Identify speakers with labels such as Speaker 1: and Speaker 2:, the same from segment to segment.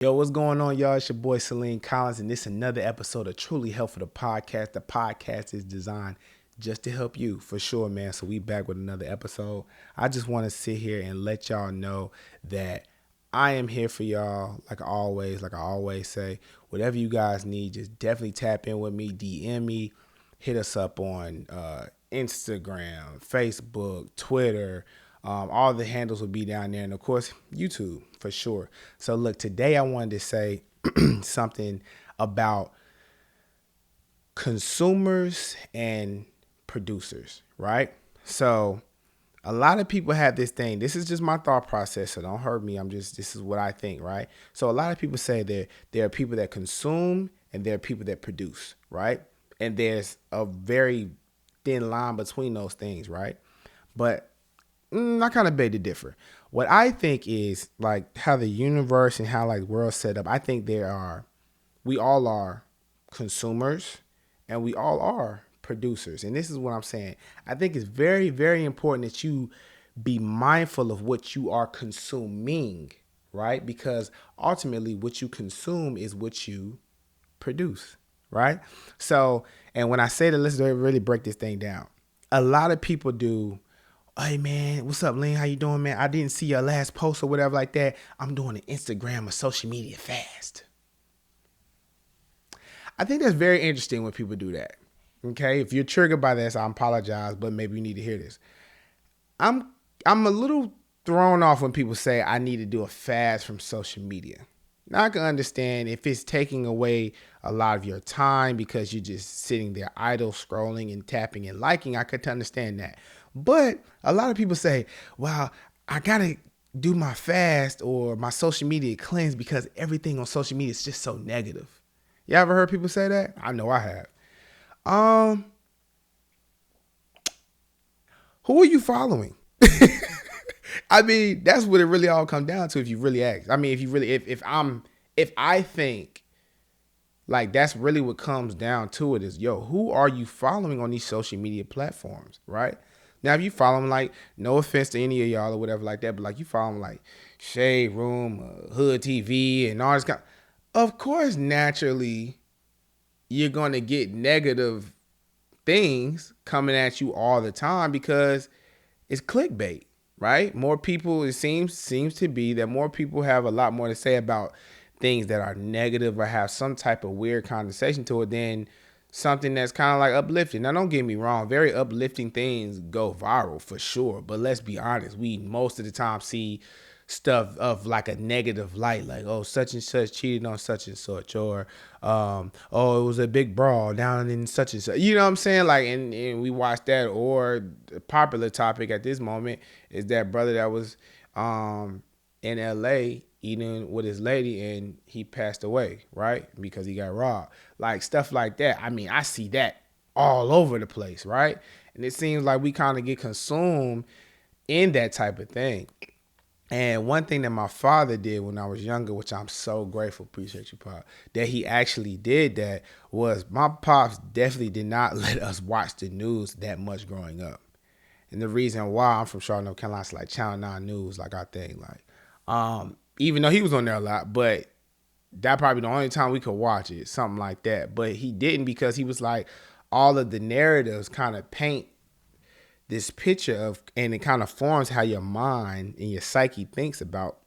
Speaker 1: Yo, what's going on, y'all? It's your boy Salim Collins, and this is another episode of Truly Helpful, the podcast. The podcast is designed just to help you, for sure, man. So we back with another episode. I just want to sit here and let y'all know that I am here for y'all, like I always say. Whatever you guys need, just definitely tap in with me, DM me, hit us up on Instagram, Facebook, Twitter. All the handles will be down there, and of course, YouTube for sure. So, look, today I wanted to say something about consumers and producers, right? So, a lot of people have this thing. This is just my thought process, so don't hurt me. This is what I think, right? So, a lot of people say there are people that consume and there are people that produce, right? And there's a very thin line between those things, right? But I kind of beg to differ. What I think is like how the universe and how like the world's set up. I think we all are consumers and we all are producers. And this is what I'm saying. I think it's very, very important that you be mindful of what you are consuming, right? Because ultimately, what you consume is what you produce, right? So, and when I say that, let's really break this thing down. A lot of people do, hey man, what's up, Lynn? How you doing, man? I didn't see your last post or whatever like that. I'm doing an Instagram or social media fast. I think that's very interesting when people do that. Okay, if you're triggered by this, I apologize, but maybe you need to hear this. I'm I'm a little thrown off when people say I need to do a fast from social media. Now I can understand if it's taking away a lot of your time because you're just sitting there idle, scrolling and tapping and liking. I could understand that. But a lot of people say, well, I gotta do my fast or my social media cleanse because everything on social media is just so negative. You ever heard people say that? I know I have. Um, who are you following? I mean, that's what it really all comes down to if you really ask. I mean, if you really if I think like that's really what comes down to it is, yo, who are you following on these social media platforms, right? Now, if you follow them, like, no offense to any of y'all or whatever like that, but like you follow them like Shade Room, Hood TV, and all this kind, of course, naturally, you're gonna get negative things coming at you all the time because it's clickbait, right? More people, it seems to be that more people have a lot more to say about things that are negative or have some type of weird connotation to it than something that's kind of like uplifting. Now, don't get me wrong, very uplifting things go viral for sure, but let's be honest, we most of the time see stuff of like a negative light, like, oh, such and such cheated on such and such, or oh, it was a big brawl down in such and such, you know what I'm saying? Like, and we watched that. Or the popular topic at this moment is that brother that was in LA eating with his lady and he passed away, right? Because he got robbed. Like stuff like that. I mean, I see that all over the place, right? And it seems like we kind of get consumed in that type of thing. And one thing that my father did when I was younger, which I'm so grateful, appreciate you, Pop, that he actually did that, was my pops definitely did not let us watch the news that much growing up. And the reason why, I'm from Charlotte, North Carolina, it's like Channel 9 News, like I think, like, even though he was on there a lot, but that probably the only time we could watch it, something like that. But he didn't because he was like, all of the narratives kind of paint this picture of, and it kind of forms how your mind and your psyche thinks about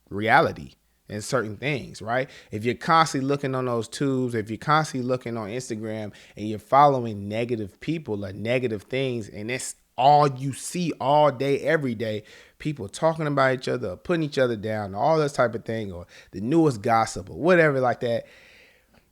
Speaker 1: reality and certain things, right? If you're constantly looking on those tubes, if you're constantly looking on Instagram and you're following negative people or negative things, and it's all you see all day, every day, people talking about each other, putting each other down, all this type of thing, or the newest gossip or whatever like that,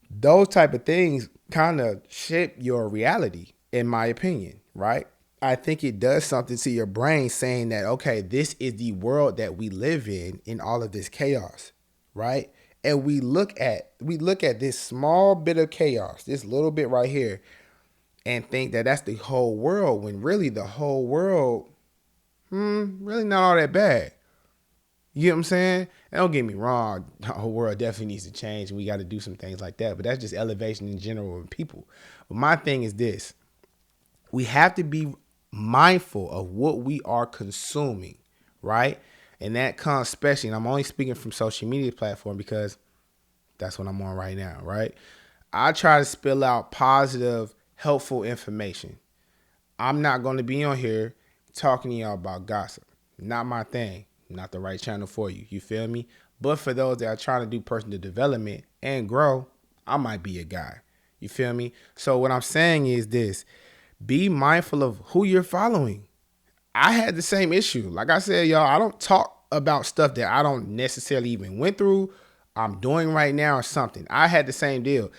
Speaker 1: those type of things kind of shape your reality, in my opinion, right? I think it does something to your brain saying that, okay, this is the world that we live in all of this chaos, right? And we look at this small bit of chaos, this little bit right here, and think that that's the whole world when really the whole world, really not all that bad. You get what I'm saying? And don't get me wrong, the whole world definitely needs to change and we got to do some things like that. But that's just elevation in general of people. But my thing is this: we have to be mindful of what we are consuming, right? And that comes especially, and I'm only speaking from social media platform because that's what I'm on right now, right? I try to spill out positive, helpful information. I'm not going to be on here talking to y'all about gossip. Not my thing. Not the right channel for you. You feel me? But for those that are trying to do personal development and grow, I might be a guy. You feel me? So what I'm saying is this. Be mindful of who you're following. I had the same issue. Like I said, y'all, I don't talk about stuff that I don't necessarily even went through, I'm doing right now or something. I had the same deal.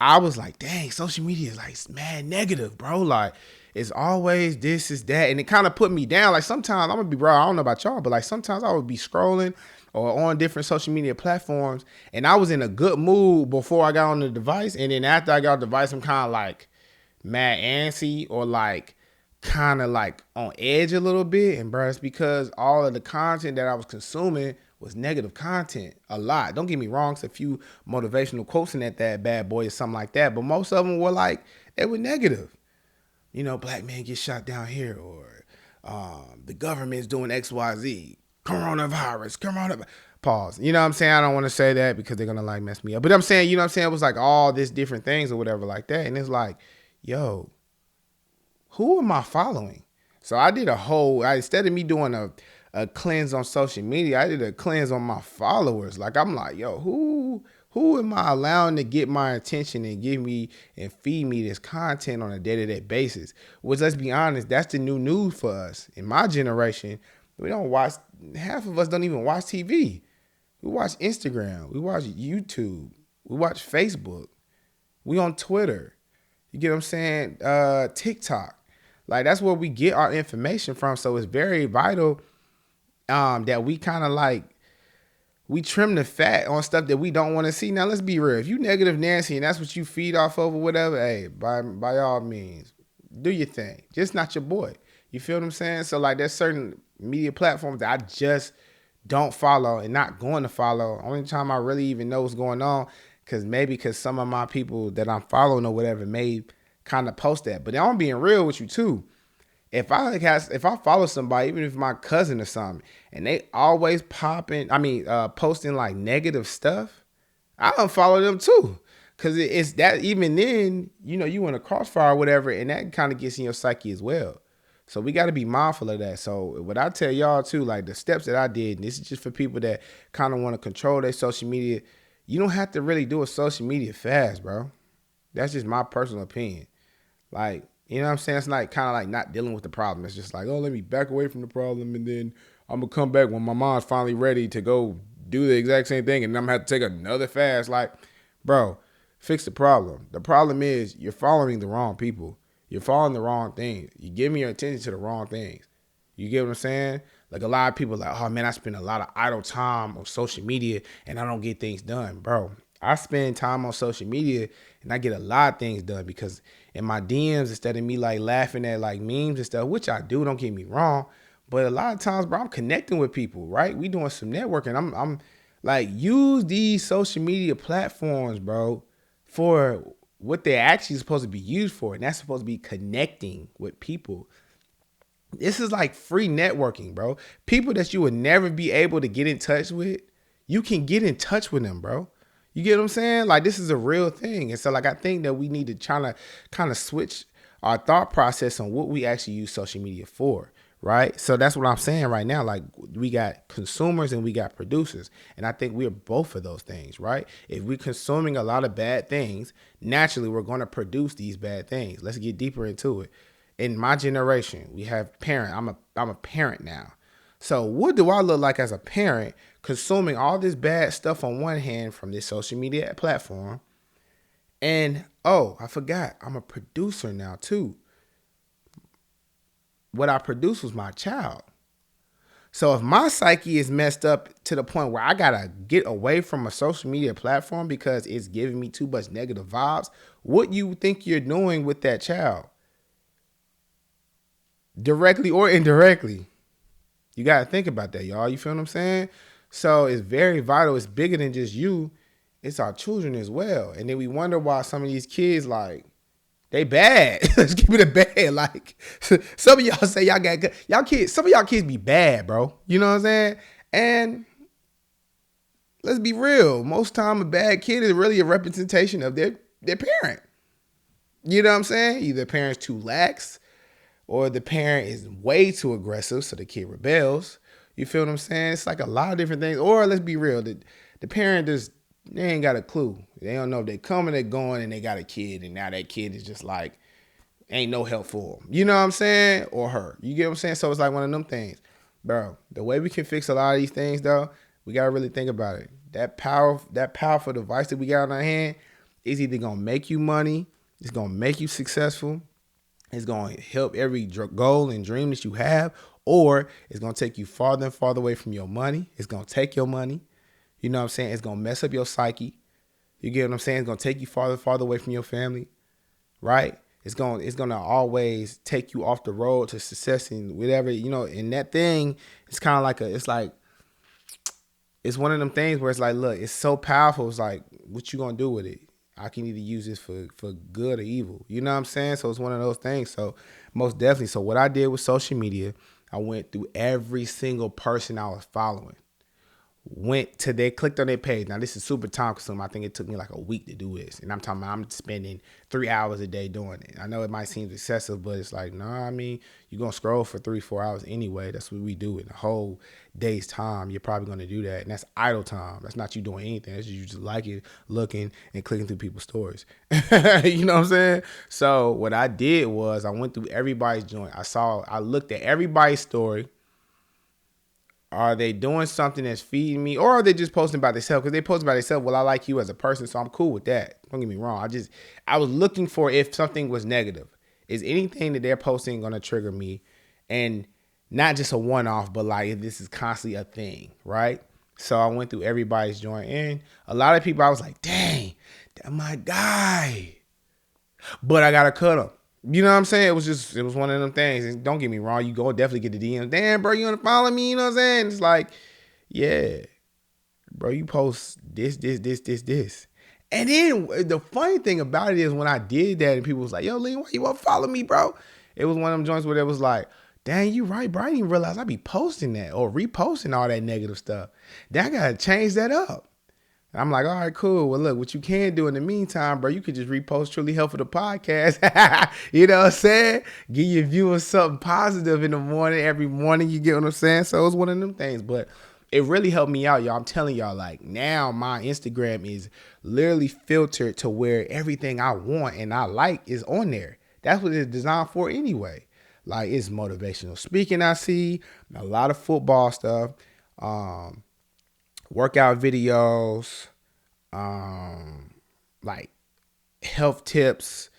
Speaker 1: I was like, dang, social media is like mad negative, bro. Like, it's always this, is that. And it kind of put me down. Like, sometimes, I'm going to be real, I don't know about y'all, but like sometimes I would be scrolling or on different social media platforms, and I was in a good mood before I got on the device. And then after I got on the device, I'm kind of like mad antsy or like kind of like on edge a little bit. And bro, it's because all of the content that I was consuming was negative content a lot. Don't get me wrong, it's a few motivational quotes in that bad boy or something like that, but most of them were like, they were negative. You know, black man get shot down here, or the government's doing XYZ, coronavirus. Pause. You know what I'm saying? I don't want to say that because they're gonna like mess me up. But I'm saying, you know what I'm saying? It was like all this different things or whatever like that. And it's like, yo, who am I following? So I did instead of me doing a cleanse on social media, I did a cleanse on my followers. Like, I'm like, yo, who am I allowing to get my attention and give me and feed me this content on a day-to-day basis? Which, let's be honest, that's the new news for us. In my generation, half of us don't even watch TV. We watch Instagram, we watch YouTube, we watch Facebook, we on Twitter. You get what I'm saying? TikTok. Like, that's where we get our information from. So it's very vital that we kind of like, we trim the fat on stuff that we don't want to see. Now, let's be real. If you negative Nancy and that's what you feed off of or whatever, hey, by all means, do your thing. Just not your boy. You feel what I'm saying? So like, there's certain media platforms that I just don't follow and not going to follow. Only time I really even know what's going on, because some of my people that I'm following or whatever may kind of post that. But I'm being real with you too. If I follow somebody, even if my cousin or something, and they always posting like negative stuff, I unfollow them too. Cause it's that, even then, you know, you in a crossfire or whatever, and that kind of gets in your psyche as well. So we got to be mindful of that. So what I tell y'all too, like the steps that I did, and this is just for people that kind of want to control their social media. You don't have to really do a social media fast, bro. That's just my personal opinion. Like, you know what I'm saying? It's like kind of like not dealing with the problem. It's just like, oh, let me back away from the problem, and then I'm going to come back when my mom's finally ready to go do the exact same thing, and then I'm going to have to take another fast. Like, bro, fix the problem. The problem is you're following the wrong people. You're following the wrong things. You're giving your attention to the wrong things. You get what I'm saying? Like, a lot of people are like, oh, man, I spend a lot of idle time on social media, and I don't get things done. Bro, I spend time on social media, and I get a lot of things done because in my DMs, instead of me like laughing at like memes and stuff, which I do, don't get me wrong, but a lot of times, bro, I'm connecting with people, right? We doing some networking. I'm like, use these social media platforms, bro, for what they're actually supposed to be used for, and that's supposed to be connecting with people. This is like free networking, bro. People that you would never be able to get in touch with, you can get in touch with them, bro. You get what I'm saying? Like, this is a real thing. And so, like, I think that we need to try to kind of switch our thought process on what we actually use social media for, right? So that's what I'm saying right now. Like, we got consumers and we got producers. And I think we're both of those things, right? If we're consuming a lot of bad things, naturally, we're going to produce these bad things. Let's get deeper into it. In my generation, we have parent. I'm a parent now. So what do I look like as a parent consuming all this bad stuff on one hand from this social media platform? And, oh, I forgot, I'm a producer now too. What I produce was my child. So if my psyche is messed up to the point where I got to get away from a social media platform because it's giving me too much negative vibes, what you think you're doing with that child? Directly or indirectly. You got to think about that, y'all. You feel what I'm saying? So it's very vital. It's bigger than just you. It's our children as well. And then we wonder why some of these kids, like, they bad. Let's keep it a bad. Like, some of y'all say y'all got good. Some of y'all kids be bad, bro. You know what I'm saying? And let's be real. Most time a bad kid is really a representation of their parent. You know what I'm saying? Either the parent's too lax or the parent is way too aggressive, so the kid rebels. You feel what I'm saying? It's like a lot of different things. Or let's be real, the parent just, they ain't got a clue. They don't know if they coming, they going, and they got a kid, and now that kid is just like, ain't no help for them. You know what I'm saying? Or her. You get what I'm saying? So it's like one of them things. Bro, the way we can fix a lot of these things, though, we got to really think about it. That powerful device that we got in our hand is either going to make you money, it's going to make you successful, it's going to help every goal and dream that you have, or it's going to take you farther and farther away from your money. It's going to take your money. You know what I'm saying? It's going to mess up your psyche. You get what I'm saying? It's going to take you farther and farther away from your family, right? It's gonna always take you off the road to success and whatever, you know. And that thing, it's kind of like it's one of them things where it's like, look, it's so powerful. It's like, what you gonna do with it? I can either use this for good or evil. You know what I'm saying? So it's one of those things. So most definitely. So what I did with social media, I went through every single person I was following. Clicked on their page. Now this is super time consuming. I think it took me like a week to do this. And I'm talking about I'm spending 3 hours a day doing it. I know it might seem excessive, but it's like, I mean, you're going to scroll for 3-4 hours anyway. That's what we do in the whole day's time. You're probably going to do that. And that's idle time. That's not you doing anything. That's you just liking, looking, and clicking through people's stories. You know what I'm saying? So what I did was I went through everybody's joint. I looked at everybody's story. Are they doing something that's feeding me, or are they just posting about themselves? Because they post about themselves. Well, I like you as a person, so I'm cool with that. Don't get me wrong. I was looking for if something was negative. Is anything that they're posting going to trigger me? And not just a one-off, but like if this is constantly a thing, right? So I went through everybody's joint, and a lot of people, I was like, dang, that's my guy. But I got to cut him. You know what I'm saying? It was one of them things. And don't get me wrong, you go definitely get the DM. Damn, bro, you want to follow me? You know what I'm saying? It's like, yeah, bro, you post this. And then the funny thing about it is when I did that and people was like, yo, Lean, why you want to follow me, bro? It was one of them joints where it was like, dang, you right, bro. I didn't even realize I'd be posting that or reposting all that negative stuff. Then I got to change that up. I'm like, all right, cool. Well, look, what you can do in the meantime, bro, you could just repost Truly Helpful the podcast. You know what I'm saying? Give your viewers something positive in the morning. Every morning, you get what I'm saying? So it's one of them things. But it really helped me out, y'all. I'm telling y'all, like, now my Instagram is literally filtered to where everything I want and I like is on there. That's what it's designed for anyway. Like, it's motivational speaking I see, a lot of football stuff, workout videos, like health tips,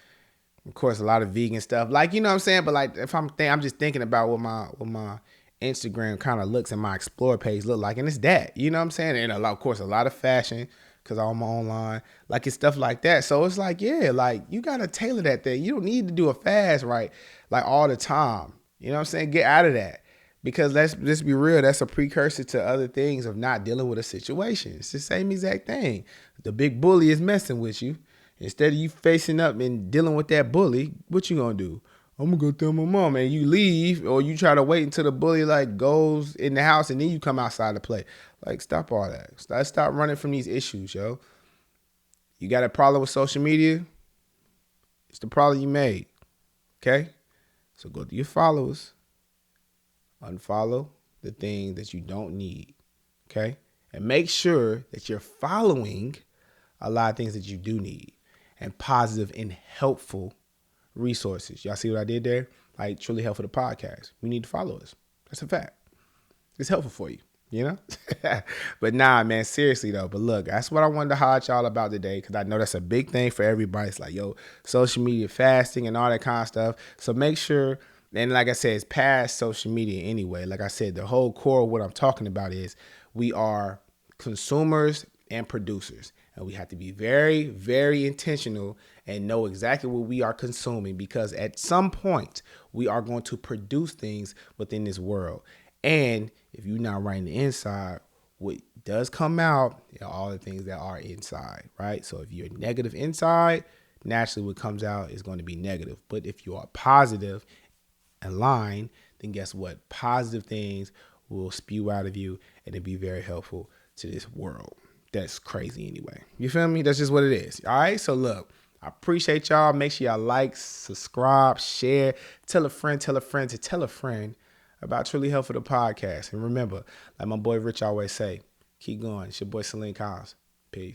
Speaker 1: of course, a lot of vegan stuff. Like, you know what I'm saying? But like, if I'm just thinking about what my Instagram kind of looks and my explore page look like, and it's that, you know what I'm saying? And of course, a lot of fashion because I'm online, like it's stuff like that. So it's like, yeah, like you gotta tailor that thing. You don't need to do a fast right like all the time. You know what I'm saying? Get out of that. Because let's be real, that's a precursor to other things of not dealing with a situation. It's the same exact thing. The big bully is messing with you. Instead of you facing up and dealing with that bully, what you gonna do? I'm gonna go tell my mom, and you leave, or you try to wait until the bully like goes in the house and then you come outside to play. Like, stop all that. Stop running from these issues, yo. You got a problem with social media? It's the problem you made. Okay? So go to your followers. Unfollow the things that you don't need, okay? And make sure that you're following a lot of things that you do need and positive and helpful resources. Y'all see what I did there? Like Truly Helpful the podcast. We need to follow us. That's a fact. It's helpful for you, you know? But nah, man, seriously though. But look, that's what I wanted to highlight y'all about today because I know that's a big thing for everybody. It's like, yo, social media fasting and all that kind of stuff. So make sure. And like I said, it's past social media anyway. Like I said, the whole core of what I'm talking about is we are consumers and producers. And we have to be very, very intentional and know exactly what we are consuming because at some point we are going to produce things within this world. And if you're not right in the inside, what does come out are all the things that are inside, right? So if you're negative inside, naturally what comes out is going to be negative. But if you are positive line, then guess what? Positive things will spew out of you and it be very helpful to this world. That's crazy anyway. You feel me? That's just what it is. All right. So look, I appreciate y'all. Make sure y'all like, subscribe, share, tell a friend to tell a friend about Truly Helpful the podcast. And remember, like my boy Rich always say, keep going. It's your boy Salim Kyles.